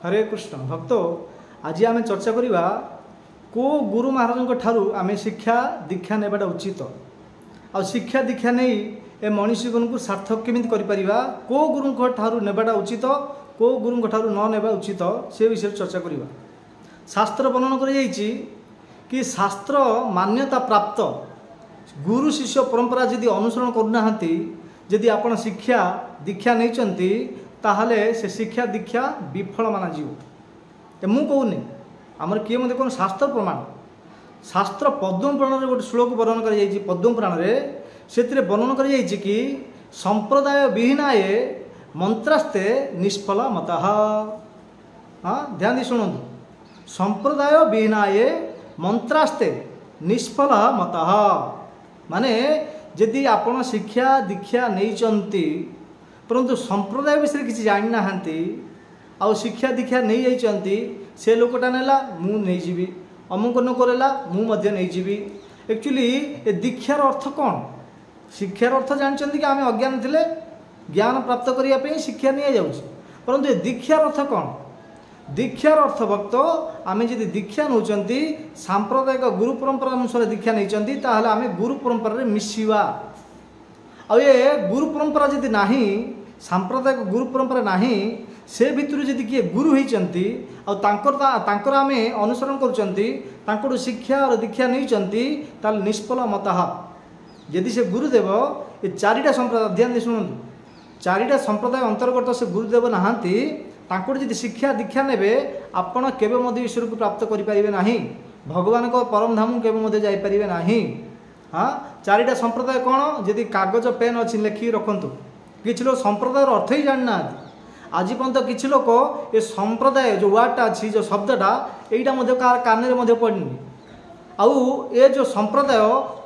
हरे कृष्ण भक्त आज आम चर्चा करवा को गुरु महाराज ठारू आम शिक्षा दीक्षा नेबाटा उचित आ शिक्षा दीक्षा नहीं ए मनीष जीवन को सार्थक केमी कर को गुरु ठारू नेबाटा उचित को गुरु ठारू न नेबा उचित से विषय चर्चा करवा। शास्त्र वर्णन कि शास्त्र मान्यता प्राप्त गुरु शिष्य परंपरा जदि अनुसरण करना जदि आपण शिक्षा दीक्षा नहीं ताहले से शिक्षा दीक्षा विफल माना जीव मु कहूनी आमर किए मत कौन शास्त्र प्रमाण शास्त्र पद्म पुराण गोटे श्लोक वर्णन कर पद्म पुराण से वर्णन कर कि संप्रदाय विहीनाए मंत्रास्ते निष्फल मत। हाँ ध्यान दी शुणु संप्रदाय विहीनाए मंत्रास्ते निष्फल मत माने जदि आपण शिक्षा दीक्षा नहीं परंतु संप्रदाय विषय किसी जानी ना आउ शिक्षा दीक्षा नहीं जाइए से लोकटा नेला मु नहीं जीवी अमुक नकरेला मु मध्य नहीं जीवी। एक्चुअली ए दीक्षार अर्थ कौन शिक्षार अर्थ जानते कि आम अज्ञान थे ज्ञान प्राप्त करने शिक्षा नहीं जाऊँगी परंतु ए दीक्षार अर्थ कौन दीक्षार अर्थ भक्त आम जब दीक्षा नौ सांप्रदायिक गुरु परंपरा अनुसार दीक्षा नहीं आम गुरु परंपरा मिसिवा आ ये गुरु परंपरा जदि नाही सांप्रदायिक गुरु परंपरा नाही से भितर जदि किए गुरु होती आकर आम अनुसरण कर शिक्षा और दीक्षा नहीं निष्फल मत यदि से गुरुदेव ये चारिटा संप्रदाय ध्यान दे शुणु चारिटा संप्रदाय अंतर्गत से गुरुदेव नहांती जदि शिक्षा दीक्षा ने आपण केवे ईश्वर को प्राप्त करें भगवान को परम धाम केवे जापारे ना। हाँ चारिटा संप्रदाय कौन जदि कागज पेन अच्छी लेखिक रखु किसी लोग संप्रदाय अर्थ ही जाना आज पर्यंत किसी लोग ये संप्रदाय जो वार्डटा अच्छी जो शब्दटा यहाँ कान पड़नी आउ ये जो संप्रदाय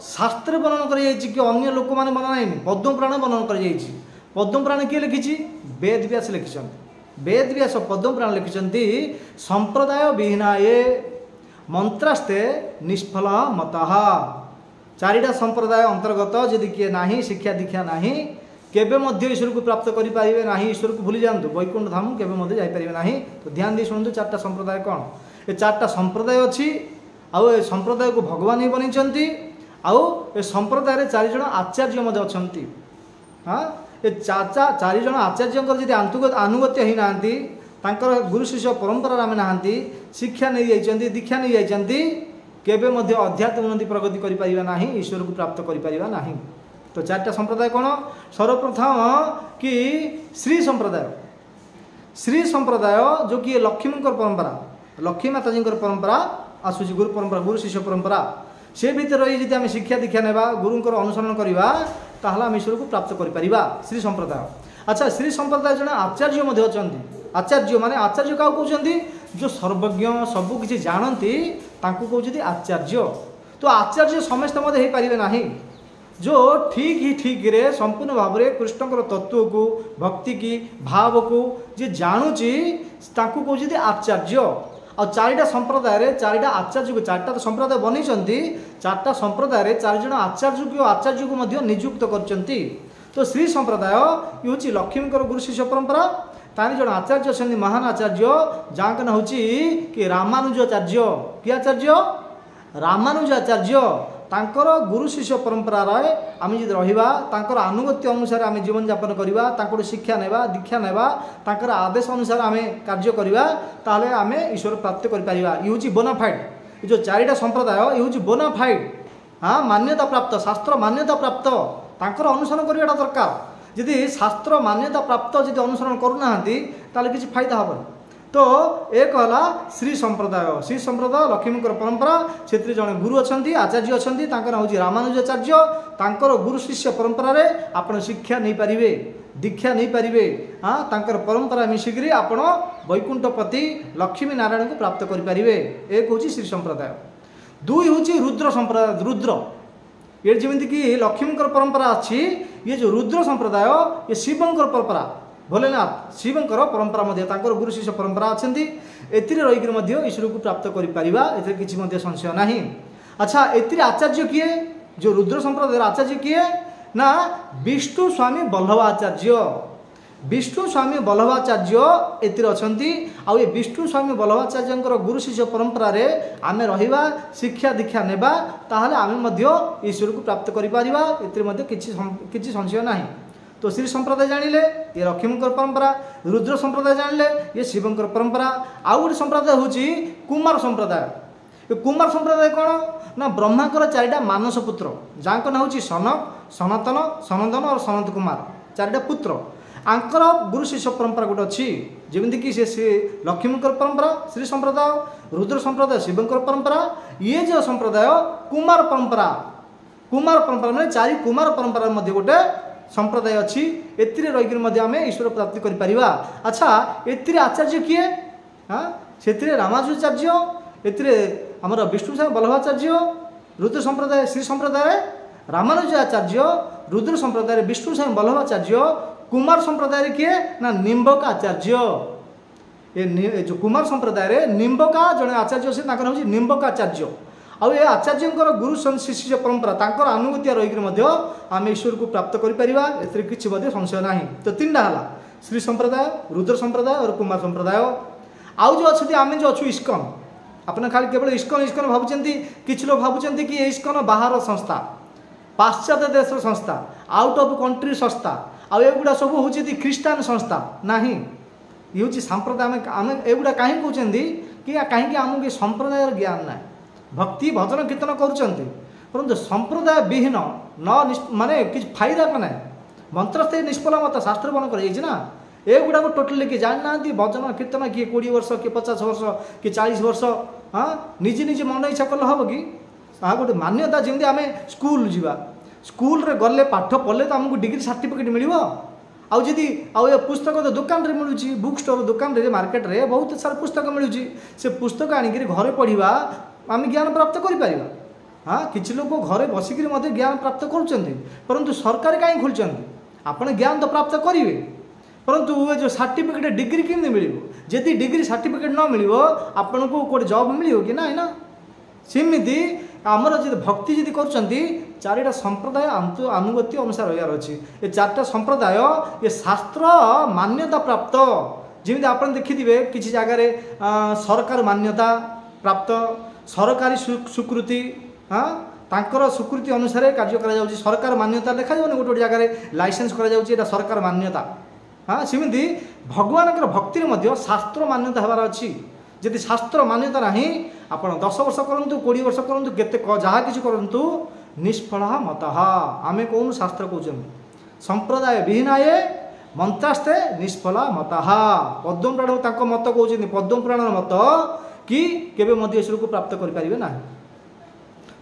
शास्त्र वर्णन कर अन्य लोक मैंने बनाई पद्म पुराण वर्णन कर पद्म पुराण किए लिखी वेद व्यास लिखिं वेद व्यास पद्म पुराण लिखिं संप्रदाय विहीनाए मंत्रास्ते निष्फल मत चारिटा संप्रदाय अंतर्गत जदि किए नाही शिक्षा दीक्षा नाही केबे मध्य ईश्वर को प्राप्त करें ना ईश्वर को भूली जातु वैकुंठ धाम केबे मध्य जापारे ना। तो ध्यान दी शुणु चार्टा संप्रदाय कौन ये चार्टा संप्रदाय अच्छी आउ ए संप्रदाय को भगवान ही बनई आउ ए संप्रदाय चारिजण आचार्य अच्छा। हाँ ये चारिजण आचार्य जब आनुगत्य ही ना गुरु शिष्य परंपरा आम ना शिक्षा नहीं जाइए दीक्षा नहीं जाइए केबे मध्य अध्यात्म उन्नति प्रगति करिपारिबा नाही ईश्वर को प्राप्त करिपारिबा नाही। तो चारटा संप्रदाय कौन सर्वप्रथम कि श्री संप्रदाय जो कि लक्ष्मी परंपरा लक्ष्मी माताजी परंपरा आसूची गुरु परंपरा गुरु शिष्य परंपरा से भीतर रही जब आम शिक्षा दीक्षा नेबा गुरुंकर अनुसरण करवा ताहला आम ईश्वर को प्राप्त करिपारिबा श्री संप्रदाय। अच्छा श्री संप्रदाय जन आचार्य मध्य अछंती आचार्य माने आचार्य क्या कहते जो सर्वज्ञ सबू किसी जानती कहते आचार्य। तो आचार्य समस्त मत हो पारे ना जो ठीक ही ठीक रे संपूर्ण भाव में कृष्ण तत्व को भक्ति की भाव को जी जानुची कहते आचार्य। और चारिटा संप्रदाय चारिटा आचार्य को चार्टा तो संप्रदाय बनी चार्टा संप्रदाय चारिजण आचार्य को नियुक्त कर। तो श्री संप्रदाय ये हूँ लक्ष्मी गुरु शिष्य परंपरा तानी जन आचार्य अच्छा महान आचार्य जहाँ ना हूँ कि रामानुजाचार्य कि आचार्य रामानुजाचार्य तांकर गुरु शिष्य परंपरा आम जब रहा आनुगत्य अनुसार आम जीवन यापन करवा शिक्षा नेबा दीक्षा नेबा तांकर आदेश अनुसार आम कार्य करवा ताहले आम ईश्वर प्राप्त कर ये हूँ बोनाफाइड जो चारिटा संप्रदाय ये हूँ बोनाफाइड। हाँ मान्यता प्राप्त शास्त्र मान्यता प्राप्त तांकर अनुसरण करवाटा दरकार यदि शास्त्र मान्यता प्राप्त जब अनुसरण करूना किसी फायदा हेनी। तो एक है श्री संप्रदाय लक्ष्मी परंपरा से जड़े गुरु अच्छा आचार्य अच्छा ना हूँ रामानुजाचार्य तांकर गुरु शिष्य परंपरा आपण शिक्षा नहीं पारे दीक्षा नहीं पारे। हाँ तांकर परंपरा मिसिकी आपण वैकुंठपति लक्ष्मी नारायण को प्राप्त करें। एक हूँ श्री संप्रदाय दुई हूँ रुद्र संप्रदाय रुद्र ये जमीक लक्ष्मी परंपरा अच्छी ये जो रुद्र संप्रदाय ये शिवंकर परंपरा भोलेनाथ शिवंकर परंपरा गुरु शिष्य परंपरा अच्छा एतिर रहीकि ईश्वर को प्राप्त करें किसी संशय ना। अच्छा एतिर आचार्य किए जो रुद्र संप्रदाय आचार्य किए ना विष्णु स्वामी बल्लभाचार्य विष्णु स्वामी बल्लभाचार्य एतिर अछंती आउ ये विष्णु स्वामी बल्लभाचार्य गुरु शिष्य परंपरा रे आमे रहिबा शिक्षा दीक्षा नेबा ताहले आमे मध्य ईश्वर को प्राप्त करि परिबा एतिर मध्य किछि संशय नाही। तो श्री संप्रदाय जानिले ये लक्ष्मींकर परंपरा, रुद्र संप्रदाय जानिले ये शिवंकर परंपरा। आउ गोटे संप्रदाय होची कुमार संप्रदाय। ये कुमार संप्रदाय कौन ना ब्रह्मांकर चारिटा मानस पुत्र जांको ना होची सनक, सनातन, सनंदन और सनत कुमार चारिटा पुत्र। आंकर गुरु शिष्य परंपरा गोटे अच्छी जमीन कि से लक्ष्मींकर परंपरा श्री संप्रदाय, रुद्र संप्रदाय शिवंकर परंपरा, ये जो संप्रदाय कुमार परंपरा। कुमार परंपरा मैंने चारि कुमार परंपरा मध्य गोटे संप्रदाय अच्छी एतिरे रहीकि मध्य आमे ईश्वर प्राप्ति करि परिबा। अच्छा एतिरे आचार्य किए? हाँ सेतिरे रामानुजाचार्य, एतिरे हमर विष्णु स्वामी बल्लभाचार्य, रुद्र संप्रदाय श्री संप्रदाय रामानुजाचार्य, रुद्र संप्रदाय विष्णु स्वामी बल्लभाचार्य, कुमार संप्रदाय किए ना निम्बक आचार्य। ये जो कुमार संप्रदाय रे निम्बका जड़े आचार्य से नाम निम्बक आचार्य। आउ ये आचार्य गुरु शिष्य परंपरा तांकर अनुगत्या रहीकि आम ईश्वर को प्राप्त करिपरिबा एथिरे किछि मध्य संशय नाही। तो तीनटा हला श्री संप्रदाय, रुद्र संप्रदाय और कुमार संप्रदाय। आउ जो अच्छी आम जो अच्छु इस्कन आपने खाली केवल इस्कन इस्कन भावुचंती, किछि लोग भावुचंती कि इस्कन बाहर संस्था, पाश्चात्य देश संस्था, आउट ऑफ कंट्री संस्था, आउ एगुड़ा सब हूँ ख्रीष्टान संस्था नहीं। ये हूँ सांप्रदाय आम एगुड़ा कहीं कहते कि कहीं आमको संप्रदाय ज्ञान ना भक्ति भजन कीर्तन करुँच परंतु संप्रदाय विहीन न माने किसी फायदा का ना मंत्रस्थ निष्फल मत शास्त्र बन कर एगुड़ा को टोटली किए जाना भजन कीर्तन किए 20 वर्ष किए 50 वर्ष किए 40 वर्ष हाँ निजे निजे मन इच्छा कले हम कि गोटे मान्यता जमी आम स्कूल जावा स्कूल रे गले पाठ पढ़ले तो आमको डिग्री सर्टिफिकेट मिल आउदी आउ पुस्तक तो दुकान रे मिलूँ बुक स्टोर दुकान रे मार्केट रे बहुत सारा पुस्तक मिलूँ से पुस्तक आणिक घरे पढ़ा आम ज्ञान प्राप्त करें। हाँ किसी लोग घरे बसिक ज्ञान प्राप्त करुँच सरकार कहीं खोलते आपड़ ज्ञान तो प्राप्त करेंगे परंतु ये जो सर्टिफिकेट डिग्री केमी मिल जदि डिग्री सर्टिफिकेट न मिल आपन को कोई जॉब मिल कि ना ना सेमती आमर जो भक्ति जदि कर चारिटा संप्रदाय अनुगत्य अनुसार रहार अच्छी ये चार्टा संप्रदाय ये शास्त्र मान्यता प्राप्त जमी आप देखिए किसी जगार सरकार मान्यता प्राप्त सरकारी स्वीकृति हाँ तांकर स्वीकृति अनुसार कार्य करा सरकार मान्यता देखा गोटे गोटे जगह लाइसेंस करा सरकार मान्यता हाँ सेमती भगवान भक्ति शास्त्र मान्यता हबार अच्छी जदि शास्त्र मान्यता नहीं आप 10 वर्ष करूँ 20 वर्ष करूँ केते जहाँ किसी करूँ निष्फल मत आम कौन शास्त्र कहते संप्रदाय विहीनाये मंत्रास्ते निष्फल मत पद्म पुराण मत कहते पद्म पुराण मत कि केबे मध्य ईश्वर को प्राप्त करें ना।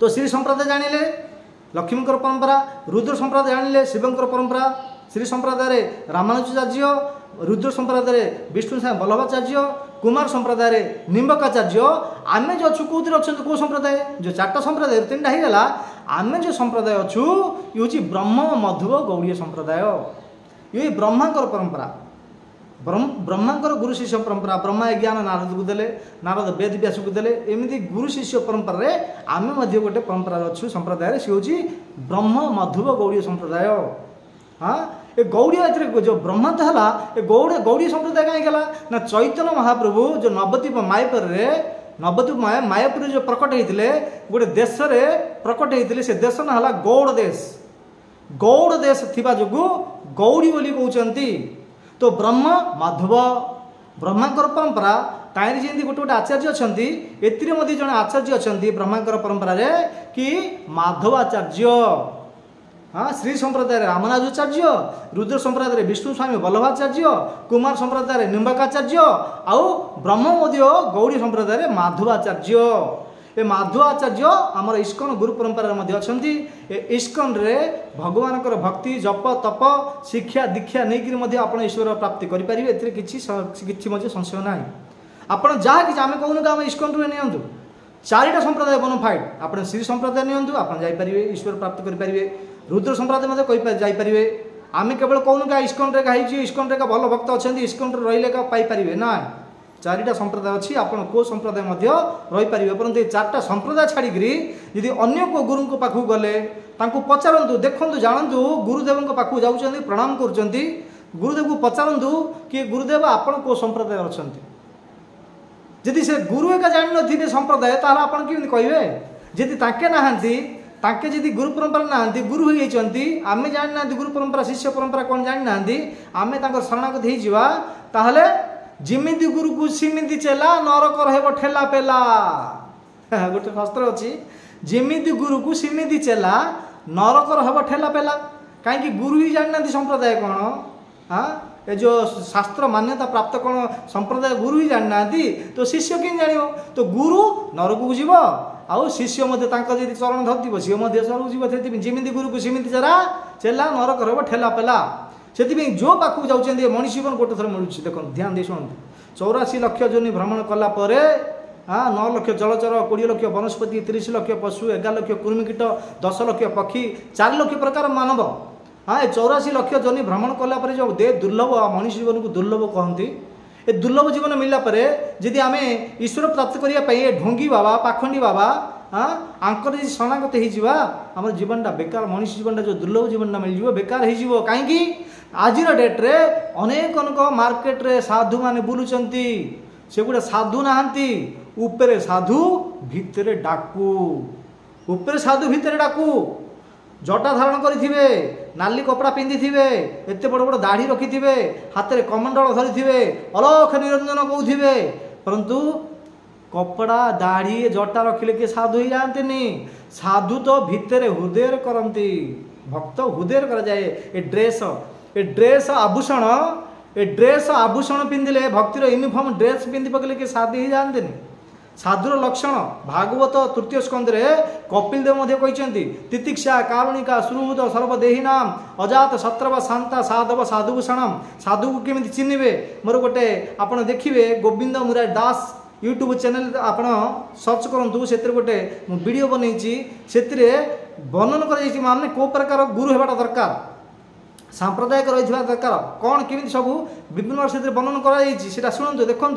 तो श्री संप्रदाय जानिले लक्ष्मींकर परंपरा, रुद्र संप्रदाय जानिले शिवंकर परंपरा, श्री संप्रदाय रामानुजाचार्य, रुद्र संप्रदाय विष्णु स्वामी बल्लभाचार्य, कुमार संप्रदाय निम्बकाचार्य। आमे जो अच्छु कौन अच्छा कौ संप्रदाय जो चार्टा संप्रदाय 3टा होगा आमे जो संप्रदाय अच्छु ये ब्रह्म मधुव गौड़ीय संप्रदाय। ये ब्रह्मांकर परंपरा ब्रह्मांकर गुरु शिष्य परंपरा ब्रह्मा ज्ञान नारद को देले नारद वेद व्यास को देले एमती गुरु शिष्य परंपरा रे आमे मध्य गोटे परंपरा अच्छु संप्रदाय सी हूँ ब्रह्म मधुव गौड़ीय संप्रदाय। हाँ ये गौड़ीय जो ब्रह्मा तो है ये गौड़ीय संप्रदाय कहीं गला ना चैतन्य महाप्रभु जो नवद्वीप मायापुर रे नवद्वीप मायापुर जो प्रकट होते गोटे देश रे प्रकट होते से देश ना है गौड़ देश थिबा जोगु गौड़ी बोली कहते। तो ब्रह्म माधव ब्रह्मांकर परंपरा कहीं जमी गोटे गोटे आचार्य अच्छा एतिर जड़े आचार्य अच्छा ब्रह्मांकर परंपरा रे कि माधवाचार्य हाँ श्री संप्रदाय रामानुजाचार्य, रुद्र संप्रदाय विष्णु स्वामी बल्लभाचार्य, कुमार संप्रदाय निम्बकाचार्य आउ ब्रह्म मध्य गौड़ी संप्रदाय माधवाचार्य। ये माधवाचार्य आमर इस्कन गुरु परंपरा मध्य अच्छा इस्कन रे भगवान भक्ति जप तप शिक्षा दीक्षा नहीं आप ईश्वर प्राप्ति करेंगे किसी संशय ना। आपड़ जहाँ कि आम कहून आम इस्कन रू नि चारिटा संप्रदाय बोनाफाइड आप श्री संप्रदाय नियंतु आप जापरेंगे ईश्वर प्राप्त करेंगे। रुद्र संप्रदाय जापरेंगे आम केवल कौन का इस्कन रे इस्कन रे भल भक्त अच्छा इस्कन रही पाइपर ना चारिटा संप्रदाय अच्छी आप को संप्रदाय रहीपर परंतु ये चार्टा संप्रदाय छाड़ी यदि अन्य को गुरु को पाखु गले पचारतु देखु जानतु गुरुदेव पाखु जाऊँ प्रणाम कर गुरुदेव को पचारतु कि गुरुदेव आपण को संप्रदाय अच्छा जदि से गुरु एका जान थे संप्रदाय ताल आप कहे जदि ताके नहांती ताके जदि गुरु परंपरा नहांती गुरु होती आमे जानी ना गुरु परंपरा शिष्य परंपरा कौन जानी ना आमे शरणागत हो ताहले जिमिति गुरु को सिमिति चेला नरक रह ठेला पेला गोटे शास्त्र अच्छी जिमिति गुरु को सिमिति चेला नरक रह ठेला पेला कहीं गुरु ही जानी ना संप्रदाय कौन हाँ ये जो शास्त्र मान्यता प्राप्त कौन संप्रदाय गुरु ही जानी ना तो शिष्य कि जान तो गुरु नरक को जीव आउ शिष्य जी चरण धरती सी सरक जीव जिमिति गुरु को सिमिति चेला नरक रह ठेला पेला से जो पाखक जाऊँच मनीष जीवन गोटे थर मिलूँ देख ध्यान दे शुणु 84 लाख जोनि भ्रमण कलापर हाँ 9 लाख जलचर 20 लाख वनस्पति 30 लाख पशु 11 लाख कुर्मिकीट 10 लाख पक्षी 4 लाख प्रकार मानव हाँ 84 लाख जोनि भ्रमण कलापर जो दे दुर्लभ मनीष जीवन को दुर्लभ कहती ए दुर्लभ जीवन मिलला परे यदि आम ईश्वर प्राप्त करने ढोंगी बाबा पाखंडी बाबा हाँ आंकर जी शरणागत हो जीवनटा बेकार मनीष जीवनटा जो दुर्लभ जीवनटा मिल बेकार हो कहीं आज डेट्रे अनेक अनेक मार्केट रे साधु माने बुलुचंती से गुड़ा साधु नहांती उपरे साधु भितरे डाकू उपरे साधु भितरे डाकू जटा धारण करिथिबे नाली कपड़ा पिंधिथिबे एते बड़ बड़ दाढ़ी रखिथिबे हाथ में कमंडल धरिथिबे अलख निरंजन कहउथिबे परंतु कपड़ा दाढ़ी जटा रखिले के साधु ही जानते साधु तो भितरे हृदय करती भक्त हृदय कर जाए ए ड्रेस आभूषण पिंधिले भक्तिर यूनिफॉर्म ड्रेस पिंधि पकड़े कि साधु ही जानते साधुर लक्षण भागवत तृतीय स्कंदे कपिल देव कहते तितिक्षा कारुणिका सुहृद सर्वदेहिना अजात शत्रव शांता साधव साधुभूषणम साधु को केमी चिन्हे मोर गोटे आप देखिए गोविंद मुरारी दास यूट्यूब चैनल आप सर्च करूँ से गोटे वीडियो बनई से वर्णन कर माने को प्रकार गुरु होगा दरकार सांप्रदायिक रही दरकार कौन केमी सब विभिन्न से वर्णन कर शुणु देखु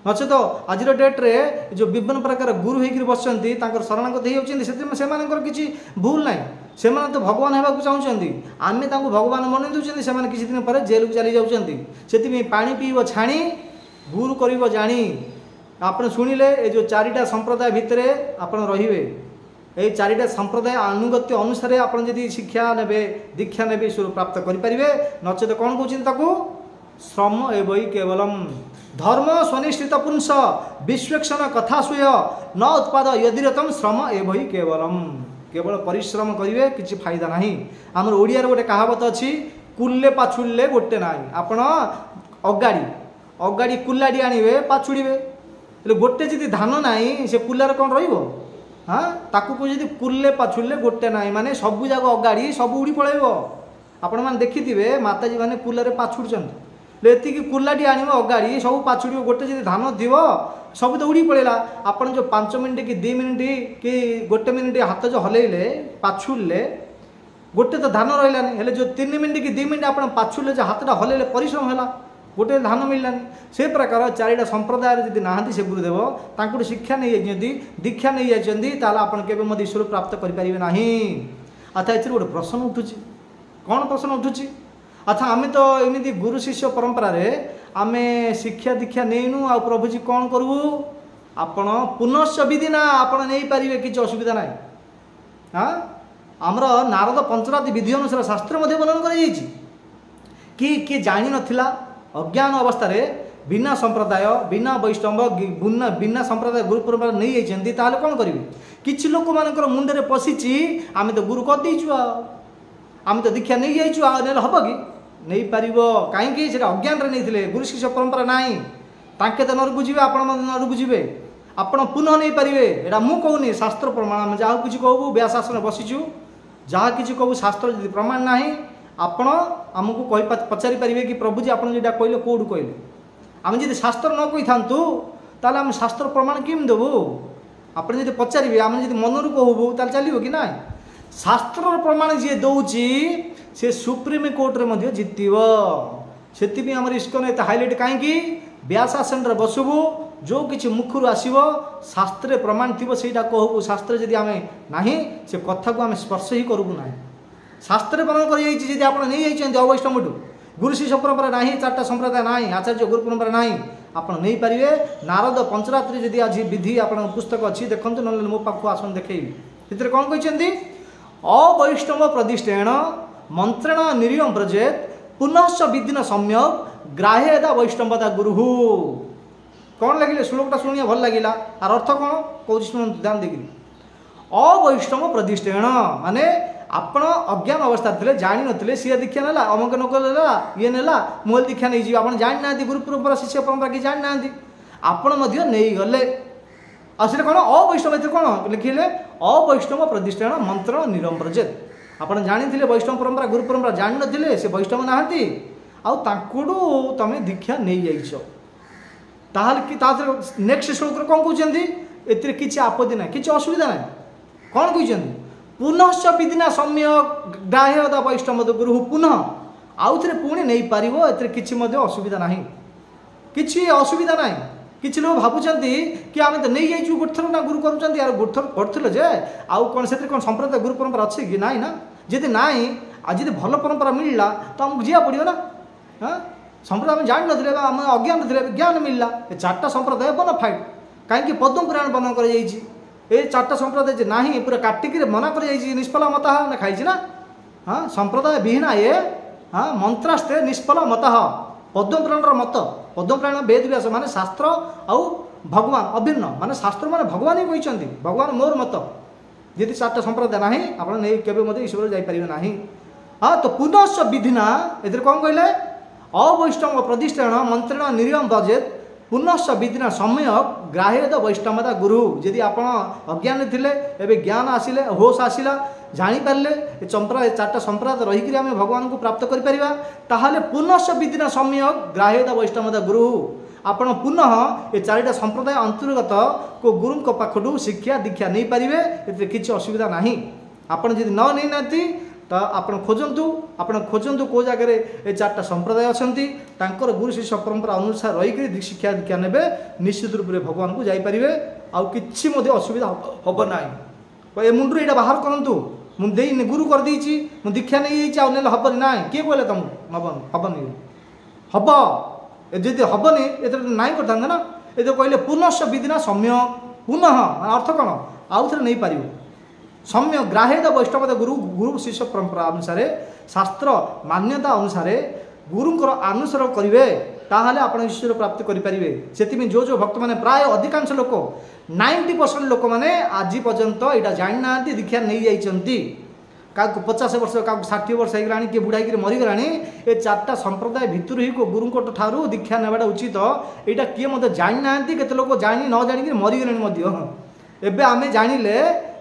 नचे तो आज डेट्रे जो विभिन्न प्रकार गुरु होकर बसती शरणागत होती किसी भूल ना से तो भगवान होगा चाहते आम भगवान मन दूसरे से किसी दिन पर जेल को चली जाती पानी पीब छाणी गुरु कर जाणी आप शुणिले ये जो 4टा संप्रदाय भितर आप रे ये 4टा संप्रदाय अनुगत्य अनुसार आप शिक्षा ने दीक्षा ने ईश्वर प्राप्त करें नचेत कौन कहते श्रम एवं केवलम धर्म स्वनिष्ठित पुंस विश्वेक्षण कथा सुय न उत्पाद यदिरतम श्रम एवं केवलम केवल परिश्रम करेंगे किसी फायदा ना आम ओडिया गोटे कहावत अच्छी कुल्ले पाछुड़े गोटे ना आपण अगाड़ी अगाड़ी कुल्लाड़ी आणवे पाछुड़े गोटे जी धान ना से कुलार कौन हाँ ताकू जी कुल्ले पाछुड़े गोटे ना माने सबू जाक अगाड़ी सब उड़ी पलैब आपण मैंने देखिथे माताजी मैंने कुलारे पाछुड़ एति कुलाटी आण अगाड़ी सब पाछुड़ गोटे जी धान थी सब तो उड़ी पड़ेगा आपड़ जो 5 मिनिट कि 2 मिनिट कि 1 मिनिट हाथ जो हलैले पाछुड़े गोटे तो धान रही है जो 3 मिनिट कि 2 मिनिट आप पाछुड़े जो हाथटा हलैले परिश्रम है गोटे धान मिललानी से प्रकार 4टा संप्रदाय जब ना से गुरुदेव तांको शिक्षा नहीं जाती दीक्षा नहीं जाती आप ईश्वर प्राप्त करें ना अच्छा ये गोटे प्रश्न उठू कौन प्रश्न उठू अच्छा आम तो एमती गुरु शिष्य परंपरा रे आमे शिक्षा दीक्षा नहींनु आ प्रभुजी कौन करूँ आपण पुनश्च विधि ना आप नहीं पारे किसी असुविधा ना हाँ आमर नारद पंचराति विधि अनुसार शास्त्र वर्णन कर जानी नथिला अज्ञान अवस्था रे बिना संप्रदाय बिना वैष्णव बिना संप्रदाय गुरु परंपरा नहीं जाती ताले कौन करेंगे किसी लोक मानकर मुंडे पशिची आम तो गुरु कर देचु आम तो दीक्षा नहीं जाइचु हम कि नहीं पार कहीं अज्ञान नहीं गुरु शिष्य परंपरा नाई तांके तो नरक जीवे आप नरक जीवे आप पुनः नहीं पारे यहाँ मुझे कहूनी शास्त्र प्रमाण आम जहाँ किसी कहू व्यासासन बसीचु जहाँ किसी कहू शास्त्र यदि प्रमाण ना आपण आमको कह पचारि पारे कि प्रभुजी आप जो कहले कौटू कहले आम जब शास्त्र न कही था ताल आम शास्त्र प्रमाण केम देवु आप पचारे आम जब मनरू कहबू ताल चलो कि ना शास्त्र प्रमाण जी दौची से सुप्रीम कोर्ट रे जितब से आम इस्कन एत हाइलाइट कहीं व्यासासन बसबू जो किसी मुखर आसव शास्त्र प्रमाण थी से कहबू शास्त्र जदि आम ना से कथा को आम स्पर्श ही करूँ ना शास्त्र प्रमाण कर आप नहीं अवैष्णवठू गुरु शिष्य परंपरा ना चार्टा संप्रदाय ना आचार्य गुरु परंपरा ना आप नहीं पारे नारद पंचरात्रि जदि आज विधि आप पुस्तक अच्छी देखो ना मो पाख आसन देखी से कौन कहते अवैष्णव प्रतिष्ठेण मंत्रण निरीयम व्रजेत पुनश्च विधिन सम्यक ग्राह्यदा वैष्णवता गुरु कौन लगे श्लोकटा शुणिया भल लगे आर अर्थ कौन कौन शुणु ध्यान देखिए अवैष्णव प्रतिष्ठेण माने आपण अज्ञान अवस्था थे जानी नथिले सी दीक्षा नेला अमक नकल ये नेला मोल दीक्षा नहीं आप जानी ना गुरु परंपरा शिष्य परंपरा कि जानी ना आपण नहीं गले आसे कौन अवैष्णव कौन लिखिले अवैष्णव प्रतिष्ठेण मंत्र निरम व्रजेत आप जानी वैष्णव परंपरा गुरु परंपरा जानी नथिले से वैष्णव नहांती आउडू तमें दीक्षा नहीं जाइछ ताहले कि नेक्स्ट श्लोक कौन कहते एतिर किसी आपत्ति ना किसी असुविधा ना कौन कहते पुनश्च विधिना सम्यक ग्राह्यदा वैष्णव गुरु पुनः आउ थे पुणी नहीं पार ए किसी असुविधा ना किसी असुविधा ना किसी लोग भावुंट कि आम तो नहीं जाइए गोटे ना गुरु करुँच यार गोटे करते जे आउ कौन से कौन संप्रदाय गुरु परंपरा अच्छी कि ना जदि ना आज जब भल परंपरा मिलला तो आमको जीवा पड़ो ना हाँ संप्रदाय जान नी आम अज्ञान थे ज्ञान मिलला ये चार्टा संप्रदाय बोनाफाइड कहीं पद्म पुराण वर्णन कर चार्टा संप्रदाय ना पूरा काटिक मना कर निष्फल मत ना खाई ना हाँ संप्रदाय विहीना ये हाँ मंत्रास्ते निष्फल मत पद्म पुराण मत पद्म पुराण वेद व्यास माने शास्त्र आउ भगवान अभिन्न माने शास्त्र माने भगवान ही कहते भगवान मोर मत यदि चार्टा संप्रदाय ना आप केवे ईश्वर जापर ना हाँ तो पुनश्च विधिना ए कौन कहले अवैष्णव प्रतिष्ठेण मंत्रण निरीयम व्रजेत पुनश्च विधिना सम्यक ग्राह्यद वैष्णवता गुरु यदि आप अज्ञान थे एवं ज्ञान आसिले होश आसला जापारे ये चार्टा संप्रदाय रहीकि आम भगवान को प्राप्त करें पुनश्च विधिना सम्यक ग्राह्यद वैष्णवता गुरु आपण पुनः ये चारिटा संप्रदाय अंतर्गत को गुरु पाखु शिक्षा दीक्षा नहीं पारे ए किसी असुविधा ना आपड़ जब न नहीं ना तो आपण खोजतु कौ जगह ये चार्टा संप्रदाय अच्छा गुरु शिष्य परंपरा अनुसार रहीकि शिक्षा दीक्षा ने निश्चित रूप से भगवान को जापारे आउ कि असुविधा हम ना ये मुंडू यहाँ बाहर करूँ मुझे गुरु कर देची मु दीक्षा नहीं जाइए हेनी ना किए कहले तुमको हेनी हम जदि हेनी ये ना करता ना ये कहले पुनश्च विधिना सम्य पुनः अर्थ कौन आउ थे नहीं पार सम्य ग्राह्यद वैष्णवता गुरु गुरु शिष्य परंपरा अनुसार शास्त्र मान्यता अनुसार गुरुंकर अनुसरण करेंगे ताहले आप ईश्वर प्राप्ति करेंगे से जो भक्त मैंने प्राय अधिकांश लोक 90% लोक मैंने आज पर्यंत यहाँ जानी ना दीक्षा नहीं जाइए क्या 50 वर्ष क्या 60 वर्ष होगा किए बुढ़ा मरीगला ये चार्टा संप्रदाय भितर ही गुरु ठारू दीक्षा नेबाटा उचित यहाँ किए मत जानी ना केते लोक जानी न जानिक मरीगले एवं आम जानिले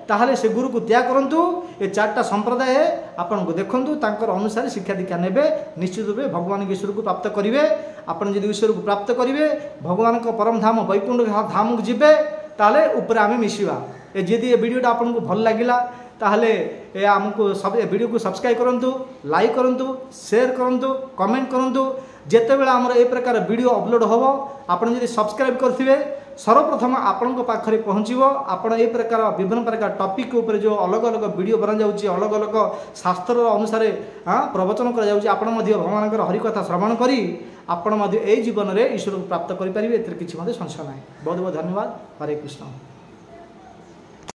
ताहले से गुरु को त्याग करूँ ये चार्टा संप्रदाय आपन को देखूँ अनुसार शिक्षा दीक्षा ने निश्चित रूप भगवान ईश्वर को प्राप्त करेंगे आपड़ जब ईश्वर को प्राप्त करेंगे भगवान को परम धाम वैकुंठ धाम को जीवे ताले ऊपर आम मिसिवा जदि ये वीडियोटा आपको भल लगिला ताहले आमको सब वीडियो को सब्सक्राइब करूँ लाइक करूँ शेयर करूँ कमेंट करूँ जिते बेला आमर ए प्रकार वीडियो अपलोड हम आपड़ जब सब्सक्राइब करेंगे सर्वप्रथम आपण पाखे पहुँचो आपण ये प्रकार विभिन्न प्रकार टॉपिक ऊपर जो अलग अलग वीडियो बना जाऊँगी अलग अलग शास्त्र अनुसार हाँ प्रवचन कर भगवान हरिकथा श्रवण करी आपण जीवन में ईश्वर को प्राप्त करेंगे ए किसी संशय ना बहुत बहुत धन्यवाद हरे कृष्ण।